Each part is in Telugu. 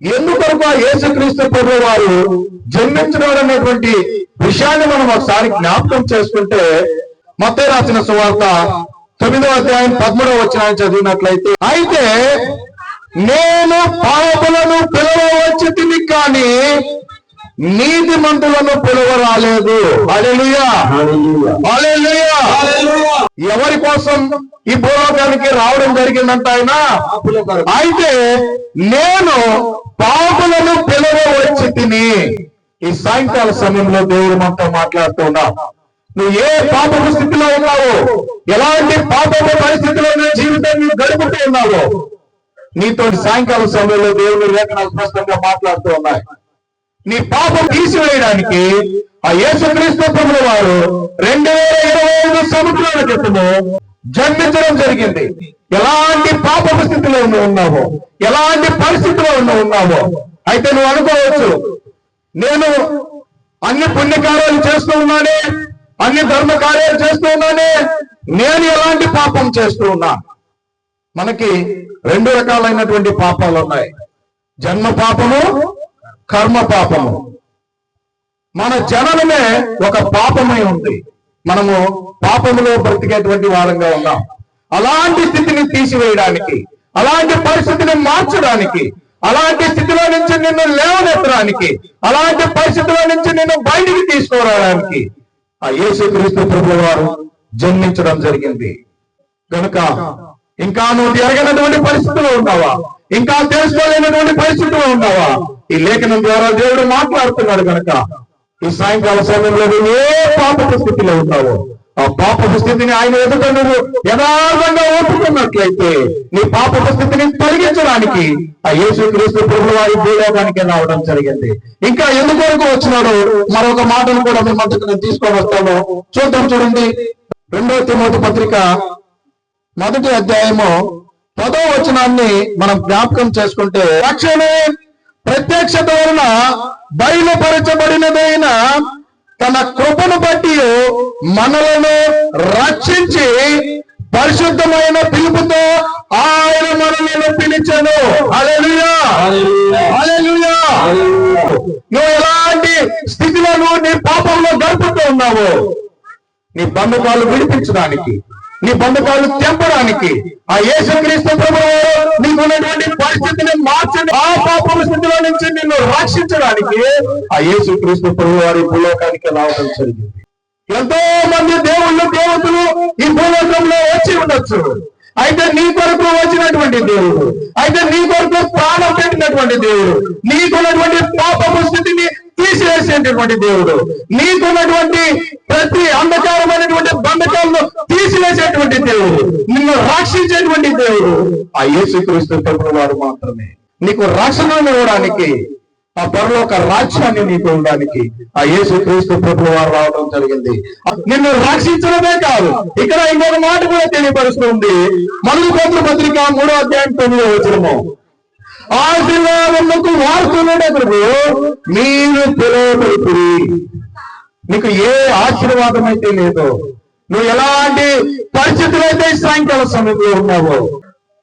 ఎందుకొరకు ఆ యేసుక్రీస్తు ప్రభువు వారు జన్మించడం అనేటువంటి విషయాన్ని మనం ఒకసారి జ్ఞాపకం చేసుకుంటే, మత్తయి రాసిన సువార్త 9వ అధ్యాయం 13వ వచనాన్ని చదివినట్లయితే, అయితే నేను పాపులను పిలవవచ్చి తిని కానీ నీతిమంతులను పిలవరాలేదు. హల్లెలూయా, హల్లెలూయా. ఎవరి కోసం ఈ భూలోకానికి రావడం జరిగిందంట ఆయన? అయితే నేను పాపులను పిలవవచ్చి తిని. ఈ సాయంకాల సమయంలో దేవుడు మనతో మాట్లాడుతున్నాం. నువ్వు ఏ పాపపు స్థితిలో ఉన్నావో, ఎలాంటి పాపపు పరిస్థితిలో నీ జీవితాన్ని గడుపుతూ ఉన్నావో, నీతో సాయంకాల సమయంలో దేవుడు లేఖనాలు స్పష్టంగా మాట్లాడుతూ ఉన్నాయి. నీ పాపం తీసివేయడానికి ఆ యేసుక్రీస్తు ప్రభువు వారు 2025 సంవత్సరాల క్రితము జన్మించడం జరిగింది. ఎలాంటి పాపపు స్థితిలో ఉన్నావో, ఎలాంటి పరిస్థితిలో ఉన్నావో, అయితే నువ్వు అనుకోవచ్చు, నేను అన్ని పుణ్యకార్యాలు చేస్తూ ఉన్నానే, అన్ని ధర్మ కార్యాలు చేస్తూ ఉన్నానే, నేను ఎలాంటి పాపం చేస్తూ ఉన్నా? మనకి 2 రకాలైనటువంటి పాపాలు ఉన్నాయి. జన్మ పాపము, కర్మ పాపము. మన జననమే ఒక పాపమై ఉంది. మనము పాపములో బ్రతికేటువంటి వారంగా ఉన్నాం. అలాంటి స్థితిని తీసివేయడానికి, అలాంటి పరిస్థితిని మార్చడానికి, అలాంటి స్థితిలో నుంచి నిన్ను లేవనెత్తడానికి, అలాంటి పరిస్థితిలో నుంచి నిన్ను బయటికి తీసుకురావడానికి ఆ యేసుక్రీస్తు ప్రభువు వారు జన్మించడం జరిగింది. కనుక ఇంకా నువ్వు ఎరగనటువంటి పరిస్థితిలో ఉన్నావా? ఇంకా తెలుసుకోలేనటువంటి పరిస్థితిలో ఉన్నావా? ఈ లేఖనం ద్వారా దేవుడు మాట్లాడుతున్నాడు. కనుక ఈ సాయంకాల సమయంలో నువ్వు ఏ పాపపు స్థితిలో ఉన్నావో, ఆ పాపపు స్థితిని ఆయన ఎదుట నువ్వు యథార్థంగా ఒప్పుకున్నట్లయితే నీ పాపపు స్థితిని తొలగించడానికి ఆ యేసుక్రీస్తు ప్రభువు వారి భూలోకానికి రావడం జరిగింది. ఇంకా ఎందుకొరకు వచ్చినాడో మరొక మాటను కూడా మీ మధ్యకు నేను తీసుకొని వస్తాను. చూద్దాం. చూడండి, 2వ తిమోతి పత్రిక 1వ అధ్యాయము 10వ వచనాన్ని మనం జ్ఞాపకం చేసుకుంటే, రక్షణ ప్రత్యక్షత వలన బయలుపరచబడినదైన తన కృపను బట్టి మనలను రక్షించి పరిశుద్ధమైన పిలుపుతో ఆయన మనలను పిలిచెను. హల్లెలూయా, హల్లెలూయా. నువ్వు ఎలాంటి స్థితిలో నువ్వు నీ పాపంలో గడుపుతూ ఉన్నావో, నీ బంధకాలు విడిపించడానికి, నీ బంధకాలు తెంపడానికి ఆ యేసుక్రీస్తు ప్రభువు నీకున్నటువంటి పరిస్థితిని మార్చండి, ఆ పాపం స్థితిలో నుంచి నిన్ను రక్షించడానికి ఆ యేసుక్రీస్తు ప్రభువు వారి భూలోకానికి రావడం జరిగింది. ఎంతో మంది దేవుళ్ళు, దేవతలు ఈ భూలోకంలో వచ్చి ఉండొచ్చు. అయితే నీ కొరకు వచ్చినటువంటి దేవుడు, అయితే నీ కొరకు ప్రాణం పెట్టినటువంటి దేవుడు, నీకున్నటువంటి పాపపు స్థితిని తీసివేసేటువంటి దేవుడు, నీకున్నటువంటి ప్రతి అంధకారమైనటువంటి బంధకాలను తీసివేసేటువంటి దేవుడు, నిన్ను రక్షించేటువంటి దేవుడు ఆ యేసుక్రీస్తు ప్రభువు వారు మాత్రమే. నీకు రక్షణను ఇవ్వడానికి, ఆ పరలోక రాజ్యాన్ని నీకు ఉండడానికి ఆ యేసుక్రీస్తు ప్రభువు వారు రావడం జరిగింది. నిన్ను రక్షించడమే కాదు, ఇక్కడ ఇంకొక మాట కూడా తెలియపరుస్తుంది. మొదటి పేతురు పత్రిక 3వ అధ్యాయం 9వ వచనము, ఆశీర్వాదములకు వారసులకు మీరు పిలువబడుతురి. నీకు ఏ ఆశీర్వాదం అయితే లేదో, నువ్వు ఎలాంటి పరిస్థితులు అయితే సాయంకాల సమయంలో ఉన్నావో,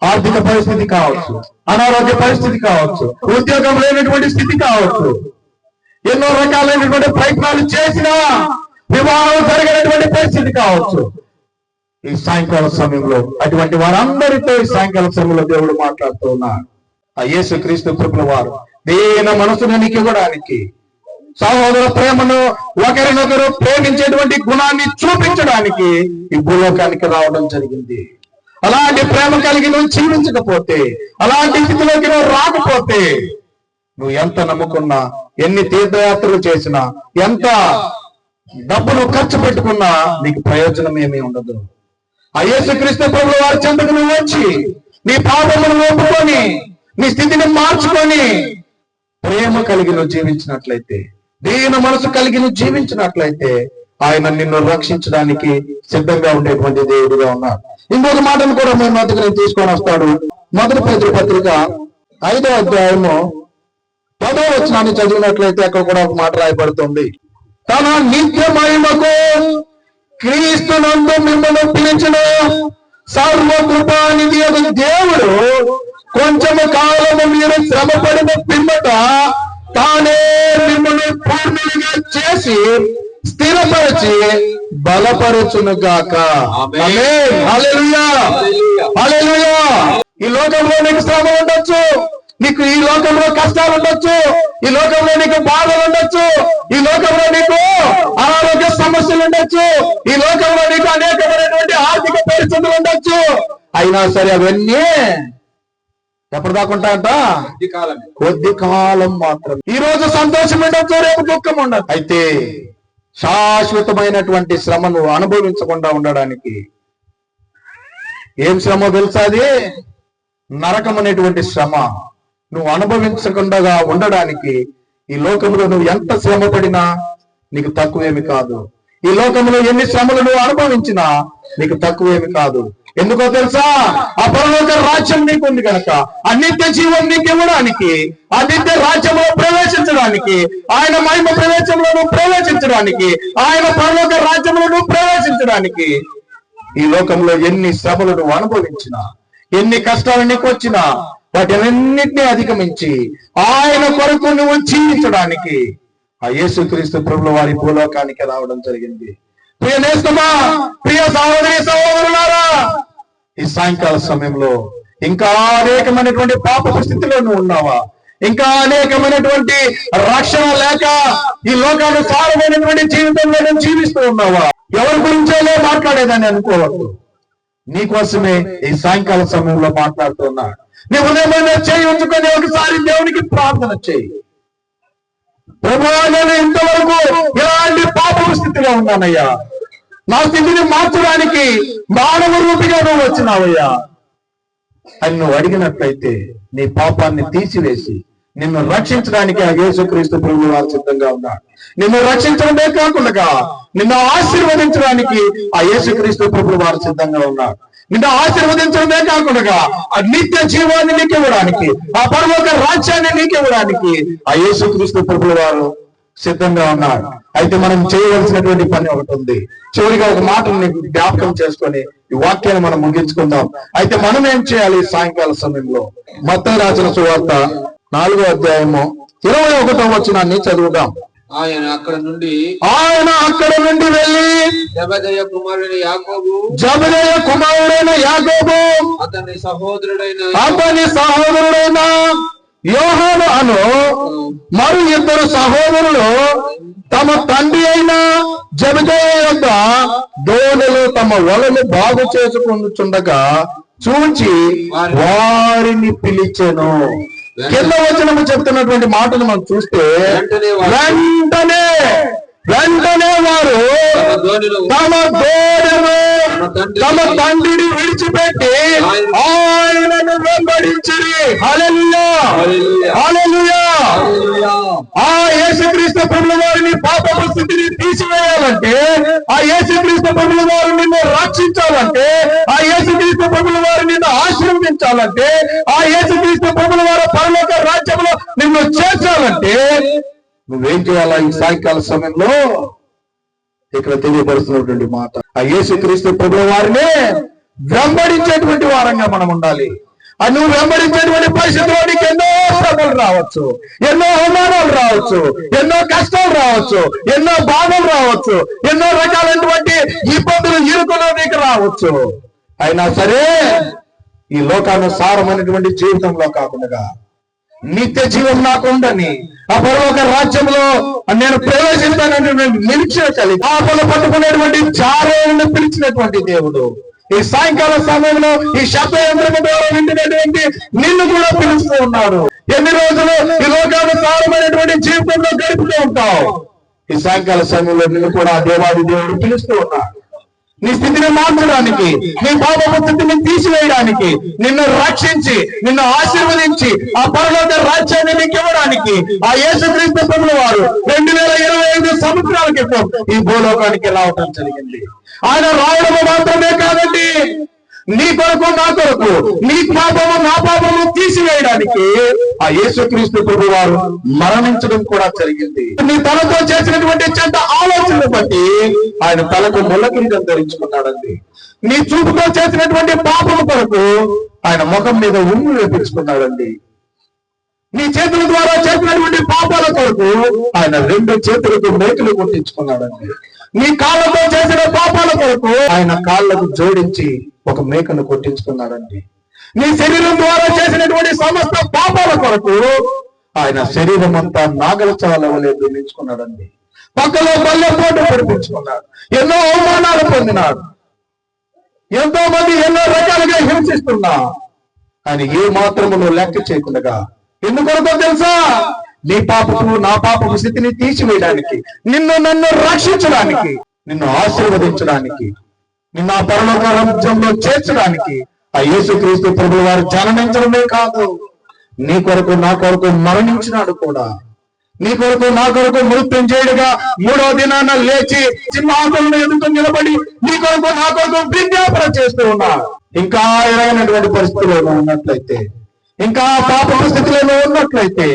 ఆర్థిక పరిస్థితి కావచ్చు, అనారోగ్య పరిస్థితి కావచ్చు, ఉద్యోగం లేనటువంటి స్థితి కావచ్చు, ఎన్నో రకాలైనటువంటి ప్రయత్నాలు చేసినా వివాహం జరిగినటువంటి పరిస్థితి కావచ్చు, ఈ సాయంకాల సమయంలో అటువంటి వారందరితో ఈ సాయంకాల సమయంలో దేవుడు మాట్లాడుతూ ఉన్నాడు. ఆ యేసుక్రీస్తు ప్రభువు వారు దేన మనసును నీకు ఇవ్వడానికి, సహోదర ప్రేమను, ఒకరినొకరు ప్రేమించేటువంటి గుణాన్ని చూపించడానికి ఈ భూలోకానికి రావడం జరిగింది. అలాంటి ప్రేమ కలిగి నువ్వు జీవించకపోతే, అలాంటి స్థితిలోకి నువ్వు రాకపోతే, నువ్వు ఎంత నమ్ముకున్నా, ఎన్ని తీర్థయాత్రలు చేసినా, ఎంత డబ్బును ఖర్చు పెట్టుకున్నా నీకు ప్రయోజనం ఏమీ ఉండదు. ఆ యేసుక్రీస్తు ప్రభువు వారి చెంతకు నువ్వు వచ్చి నీ పాపమును ఒప్పుకొని, నీ స్థితిని మార్చుకొని, ప్రేమ కలిగి నువ్వు జీవించినట్లయితే, దీన మనసు కలిగి నువ్వు జీవించినట్లయితే ఆయన నిన్ను రక్షించడానికి సిద్ధంగా ఉండేటువంటి దేవుడిగా ఉన్నాడు. ఇంకొక మాటను కూడా మేము మధ్యకు నేను తీసుకొని వస్తాడు. మొదటి పేతురు పత్రిక 5వ అధ్యాయము 10వ వచనాన్ని చదివినట్లయితే అక్కడ కూడా ఒక మాట రాయబడుతుంది. తన నిత్య మహిమకు క్రీస్తునందు మిమ్మల్ని పిలిచిన సర్వకృపానిధి దేవుడు కొంచెము కాలము మీరు శ్రమ పడిన పిమ్మట తానే మిమ్మల్ని పూర్ణులుగా చేసి స్థిరపరిచి బలపరచును గాక. ఆమేన్. హల్లెలూయా, హల్లెలూయా. ఈ లోకంలో నీకు శ్రమ ఉండొచ్చు, నీకు ఈ లోకంలో కష్టాలు ఉండొచ్చు, ఈ లోకంలో నీకు బాధలు ఉండొచ్చు, ఈ లోకంలో నీకు అనారోగ్య సమస్యలు ఉండొచ్చు, ఈ లోకంలో నీకు అనేకమైనటువంటి ఆర్థిక పరిస్థితులు ఉండొచ్చు. అయినా సరే అవన్నీ ఎప్పుడు దాకుంటాయంట? కొద్ది కాలం మాత్రం. ఈ రోజు సంతోషం ఉండొచ్చు, రేపు దుఃఖం ఉండదు. అయితే శాశ్వతమైనటువంటి శ్రమను అనుభవించకుండా ఉండడానికి ఏం శ్రమ తెలుసా? అది నరకం అనేటువంటి శ్రమ. నువ్వు అనుభవించకుండా ఉండడానికి ఈ లోకంలో నువ్వు ఎంత శ్రమ పడినా నీకు తక్కువేమి కాదు. ఈ లోకంలో ఎన్ని శ్రమలు నువ్వు అనుభవించినా నీకు తక్కువేమి కాదు. ఎందుకో తెలుసా? ఆ పరలోక రాజ్యం నీకు ఉంది కనుక, ఆ నిత్య జీవం నీకు ఇవ్వడానికి, ఆ నిత్య రాజ్యంలో ప్రవేశించడానికి, ఆయన మహిమ ప్రవేశంలో నువ్వు ప్రవేశించడానికి, ఆయన పరలోక రాజ్యంలో నువ్వు ప్రవేశించడానికి ఈ లోకంలో ఎన్ని శ్రమలు నువ్వు అనుభవించినా, ఎన్ని కష్టాలు నీకు వచ్చినా వాటినన్నింటినీ అధిగమించి ఆయన కొరకు నువ్వు జీవించడానికి ఆ యేసుక్రీస్తు ప్రభుల వారి భూలోకానికి రావడం జరిగింది. ప్రియ నేస్తమా, ప్రియ సహోదరి సహోదరులారా, ఈ సాయంకాల సమయంలో ఇంకా అనేకమైనటువంటి పాప స్థితిలో నువ్వు ఉన్నావా? ఇంకా అనేకమైనటువంటి రక్షణ లేక ఈ లోకానుసారమైనటువంటి జీవితంలో నువ్వు జీవిస్తూ ఉన్నావా? ఎవరి గురించో మాట్లాడేదని అనుకోవద్దు. నీకోసమే ఈ సాయంకాల సమయంలో మాట్లాడుతున్నా. నీ ఉదయమైన చేయి ఉంచుకొని ఒకసారి దేవునికి ప్రార్థన చేయి. ప్రభువా, నేను ఇంతవరకు ఎలాంటి పాప స్థితిలో ఉన్నానయ్యా, నా స్థితిని మార్చడానికి మానవ రూపిగా నువ్వు వచ్చినావయ్యా అని నువ్వు అడిగినట్లయితే నీ పాపాన్ని తీసివేసి నిన్ను రక్షించడానికి ఆ యేసుక్రీస్తు ప్రభువు వారు సిద్ధంగా ఉన్నాడు. నిన్ను రక్షించడమే కాకుండా నిన్ను ఆశీర్వదించడానికి ఆ యేసుక్రీస్తు ప్రభువు వారు సిద్ధంగా ఉన్నాడు. నిన్ను ఆశీర్వదించడమే కాకుండా ఆ నిత్య జీవాన్ని నీకు ఇవ్వడానికి, ఆ పరలోక రాజ్యాన్ని నీకు ఇవ్వడానికి ఆ యేసుక్రీస్తు ప్రభువు వారు సిద్ధంగా ఉన్నాడు. అయితే మనం చేయవలసినటువంటి పని ఒకటి ఉంది. చివరిగా ఒక మాటను నీకు జ్ఞాపకం చేసుకొని ఈ వాక్యాన్ని మనం ముగించుకుందాం. అయితే మనం ఏం చేయాలి? సాయంకాల సమయంలో మత్తయి రాసిన సువార్త 4వ అధ్యాయము 21వ వచనాన్ని చదువుదాం. ఆయన అక్కడ నుండి వెళ్ళి జబెదయి కుమారుడైన యాకోబు అతని సహోదరుడైన యోహాను అను మరి 2 సహోదరులు తమ తండ్రి అయిన జబెదయి యొద్ద దోణిలో తమ వలలు బాగు చేసుకుంటుండగా చూచి వారిని పిలిచెను. కింద వచనము చెప్తున్నటువంటి మాటను మనం చూస్తే వెంటనే వారు తమ దోణిలో తమ తండ్రిని విడిచిపెట్టి ఆయనను వెంబడించిరి. హల్లెలూయా, హల్లెలూయా. ఆ యేసుక్రీస్తు ప్రభుల వారిని పాపపు స్థితిని తీసివేయాలంటే, ఆ యేసుక్రీస్తు ప్రభుల వారు నిన్ను రక్షించాలంటే, ఆ యేసుక్రీస్తు ప్రభుల వారు నిన్ను ఆశీర్వదించాలంటే, ఆ యేసుక్రీస్తు ప్రభుల వారు పరలోక రాజ్యంలో నిన్ను చేర్చాలంటే నువ్వేం చేయాలా? ఈ సాయంకాల సమయంలో ఇక్కడ తెలియపరుస్తున్నటువంటి మాట, ఆ యేసుక్రీస్తు ప్రభుల వారిని వెంబడించేటువంటి వారంగా మనం ఉండాలి. ఆ నువ్వు వెంబడించేటువంటి పరిస్థితుల్లో నీకు ఎన్నో శ్రమలు రావచ్చు, ఎన్నో అవమానాలు రావచ్చు, ఎన్నో కష్టాలు రావచ్చు, ఎన్నో బాధలు రావచ్చు, ఎన్నో రకాలైనటువంటి ఇబ్బందులు ఇరుకులు నీకు రావచ్చు. అయినా సరే ఈ లోకానుసారమైనటువంటి జీవితంలో కాకుండా నిత్య జీవం నాకుందని ఆ పరలోక రాజ్యంలో నేను ప్రవేశిస్తానటువంటి నిరీక్షణ కలిగి పాపలు పట్టుకునేటువంటి చారేళ్ళను పిలిచినటువంటి దేవుడు ఈ సాయంకాల సమయంలో ఈ శబ్ద యంత్రం ద్వారా వింటున్నటువంటి నిన్ను కూడా పిలుస్తూ ఉన్నాడు. ఎన్ని రోజులు ఈ లోకానుసారమైనటువంటి జీవితంలో గడుపుతూ ఉంటావు, ఈ సాయంకాల సమయంలో నిన్ను కూడా దేవాది దేవుడు పిలుస్తూ ఉన్నాడు. నీ స్థితిని మార్చడానికి, నీ పాపపు స్థితిని తీసివేయడానికి, నిన్ను రక్షించి నిన్ను ఆశీర్వదించి ఆ పరలోక రాజ్యాన్ని నీకు ఇవ్వడానికి ఆ యేసుక్రీస్తు ప్రభుల వారు 2025 సంవత్సరాల క్రితం ఈ భూలోకానికి రావటం జరిగింది. ఆయన రావడము మాత్రమే కాదండి, నీ కొరకు నా కొరకు, నీ పాపము నా పాపము తీసివేయడానికి ఆ యేసుక్రీస్తు ప్రభు వారు మరణించడం కూడా జరిగింది. నీ తలతో చేసినటువంటి చెడ్డ ఆలోచనలు బట్టి ఆయన తలకు ముళ్ళ కిరీటం ధరించుకున్నాడండి. నీ చూపుతో చేసినటువంటి పాపం కొరకు ఆయన ముఖం మీద ఉమ్ము వేపించుకున్నాడండి. నీ చేతుల ద్వారా చేసినటువంటి పాపాల కొరకు ఆయన 2 చేతులకు మేకులు కొట్టించుకున్నాడండి. నీ కాళ్ళతో చేసిన పాపాల కొరకు ఆయన కాళ్ళకు జోడించి ఒక మేకను కొట్టించుకున్నాడండి. నీ శరీరం ద్వారా చేసినటువంటి సమస్త పాపాల కొరకు ఆయన శరీరం అంతా నాగలచాల వలె దున్నించుకున్నాడండి. పక్కలో బల్లెపోటు పొడిపించుకున్నాడు. ఎన్నో అవమానాలు పొందినాడు. ఎంతో మంది ఎన్నో రకాలుగా హింసిస్తున్నా ఆయన ఏ మాత్రమును లెక్క చేయకుండా, ఎందుకొరకో తెలుసా? నీ పాపము నా పాపము స్థితిని తీసివేయడానికి, నన్ను రక్షించడానికి, నిన్ను ఆశీర్వదించడానికి, నిన్న పరలోక రాజ్యంలో చేర్చడానికి ఆ యేసుక్రీస్తు ప్రభువు వారు జన్మించడమే కాదు, నీ కొరకు నా కొరకు మరణించినాడు కూడా. నీ కొరకు నా కొరకు మృత్యుంజయుడిగా 3వ దినాన లేచి సింహాసనం ఎదుట నిలబడి నీ కొరకు నా కొరకు విజ్ఞాపన చేస్తూ ఉన్నాడు. ఇంకా ఎలాగైనటువంటి పరిస్థితిలో ఉన్నట్లయితే, ఇంకా పాపపు స్థితిలో ఉన్నట్లయితే,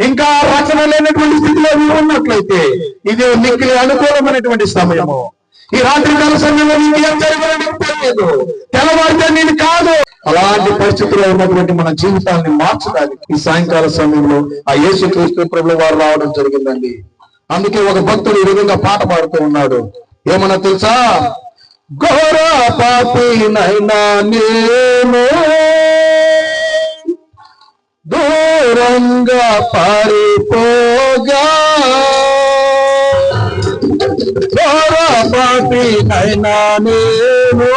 ఇంకా రక్షణ లేనటువంటి స్థితిలో ఉన్నట్లయితే, ఇది నీకు అనుకూలమైనటువంటి సమయము. ఈ రాత్రికాల సమయంలో నీకు ఏం జరగాలని తెలియదు, తెల్లవారితే నేను కాదు. అలాంటి పరిస్థితుల్లో ఉన్నటువంటి మన జీవితాన్ని మార్చడానికి ఈ సాయంకాల సమయంలో ఆ యేసుక్రీస్తు ప్రభువు వారు రావడం జరిగిందండి. అందుకే ఒక భక్తుడు ఈ విధంగా పాట పాడుతూ ఉన్నాడు. ఏమన్నా తెలుసా? ఘోర పాపినైనా నేను దూరంగా పారిపోగా, ఘోర పాపినైనా నేను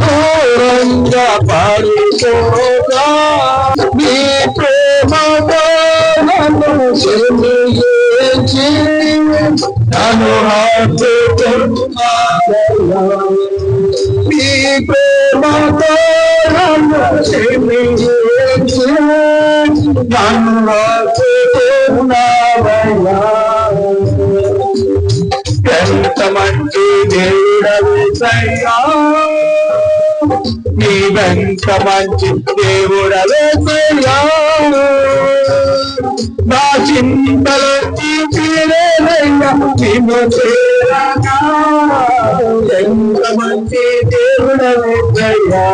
దూరంగా పారిపోగా, నీ ప్రేమతో నన్ను క్షమించి నన్ను హత్తుకున్నావయ్యా, నీ ప్రేమతో నన్ను క్షమించి నన్ను హత్తుకున్నావయ్యా, ఎంత మంచి దేవుడవేసయ్యా, నీవెంత మంచి దేవుడవేసయ్యా, నా చింతలొచ్చి తీరేనయ్యా నిన్ను చేరగా, ఎంత మంచి దేవుడవేసయ్యా,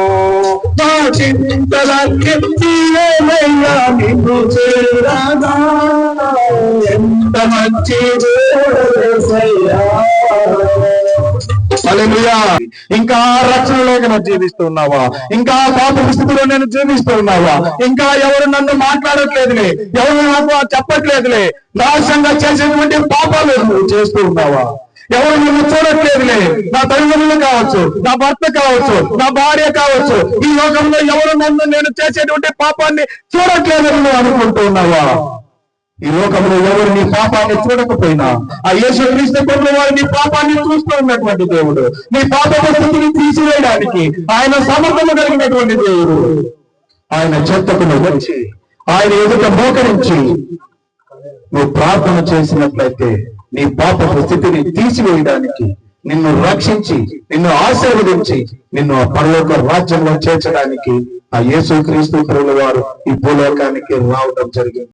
నా చింతలొచ్చి తీరేనయ్యా నిన్ను చేరగా, ఎంత మంచి దేవుడవేసయ్యా. హల్లెలూయా. ఇంకా రక్షణ లేక జీవిస్తున్నావా? ఇంకా పాప స్థితిలో నేను జీవిస్తున్నావా? ఇంకా ఎవరు నన్ను మాట్లాడట్లేదులే, ఎవరు నాకు చెప్పట్లేదులే, నాశంగా చేసేటువంటి పాపాలు నువ్వు చేస్తూ ఉన్నావా? ఎవరు నిన్ను చూడట్లేదులే, నా తల్లిదండ్రులు కావచ్చు, నా భర్త కావచ్చు, నా భార్య కావచ్చు, ఈ లోకంలో ఎవరు నేను చేసేటువంటి పాపాన్ని చూడట్లేదని నువ్వు అనుకుంటూ ఉన్నావా? ఈ లోకంలో ఎవరు నీ పాపాన్ని చూడకపోయినా ఆ యేసుక్రీస్తు ప్రభువు వారు నీ పాపాన్ని చూస్తూ ఉన్నటువంటి దేవుడు. నీ పాప స్థితిని తీసివేయడానికి ఆయన సమర్థము కలిగినటువంటి దేవుడు. ఆయన చెత్తకు వచ్చి ఆయన ఎదుట మోకరించి నువ్వు ప్రార్థన చేసినట్లయితే నీ పాప స్థితిని తీసివేయడానికి, నిన్ను రక్షించి, నిన్ను ఆశీర్వదించి, నిన్ను ఆ పరలోక రాజ్యంలో చేర్చడానికి ఆ యేసుక్రీస్తు ప్రభువు వారు ఈ భూలోకానికి రావడం జరిగింది.